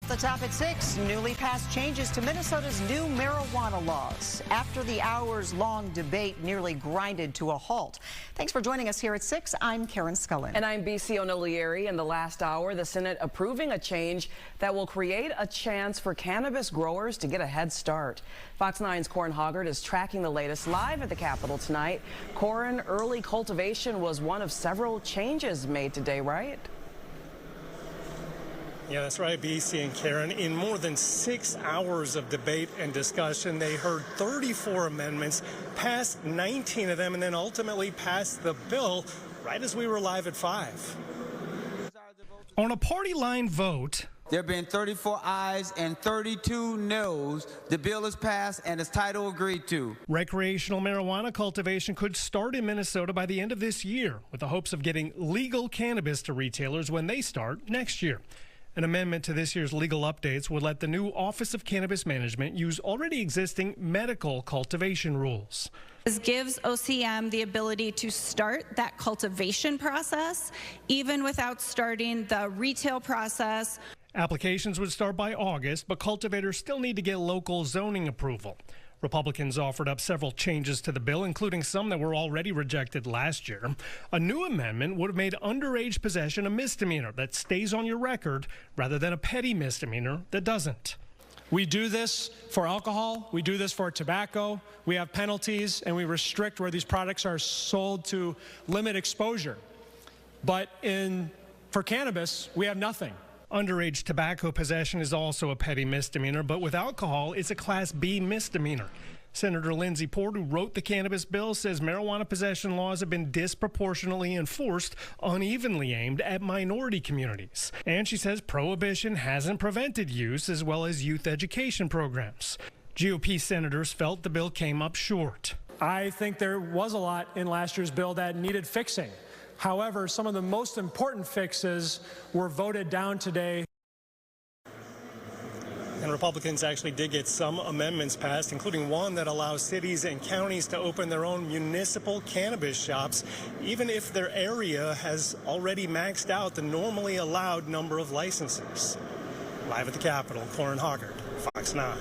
The top at 6, newly passed changes to Minnesota's new marijuana laws after the hours-long debate nearly grinded to a halt. Thanks for joining us here at 6. I'm Karen Scullin. And I'm BC O'Neill. In the last hour, the Senate approving a change that will create a chance for cannabis growers to get a head start. Fox 9's Corin Hoggard is tracking the latest live at the Capitol tonight. Corin, early cultivation was one of several changes made today, right? Yeah, that's right, BC and Karen. In more than 6 hours of debate and discussion, they heard 34 amendments, passed 19 of them, and then ultimately passed the bill right as we were live at 5. On a party line vote, there have been 34 ayes and 32 noes. The bill is passed and its title agreed to. Recreational marijuana cultivation could start in Minnesota by the end of this year, with the hopes of getting legal cannabis to retailers when they start next year. An amendment to this year's legal updates would let the new Office of Cannabis Management use already existing medical cultivation rules. This gives OCM the ability to start that cultivation process, even without starting the retail process. Applications would start by August, but cultivators still need to get local zoning approval. Republicans offered up several changes to the bill, including some that were already rejected last year. A new amendment would have made underage possession a misdemeanor that stays on your record rather than a petty misdemeanor that doesn't. We do this for alcohol, we do this for tobacco, we have penalties, and we restrict where these products are sold to limit exposure. But for cannabis, we have nothing. Underage tobacco possession is also a petty misdemeanor, but with alcohol, it's a Class B misdemeanor. Senator Lindsey Port, who wrote the cannabis bill, says marijuana possession laws have been disproportionately enforced, unevenly aimed at minority communities. And she says prohibition hasn't prevented use, as well as youth education programs. GOP senators felt the bill came up short. I think there was a lot in last year's bill that needed fixing. However, some of the most important fixes were voted down today. And Republicans actually did get some amendments passed, including one that allows cities and counties to open their own municipal cannabis shops, even if their area has already maxed out the normally allowed number of licenses. Live at the Capitol, Corin Hoggard, Fox 9.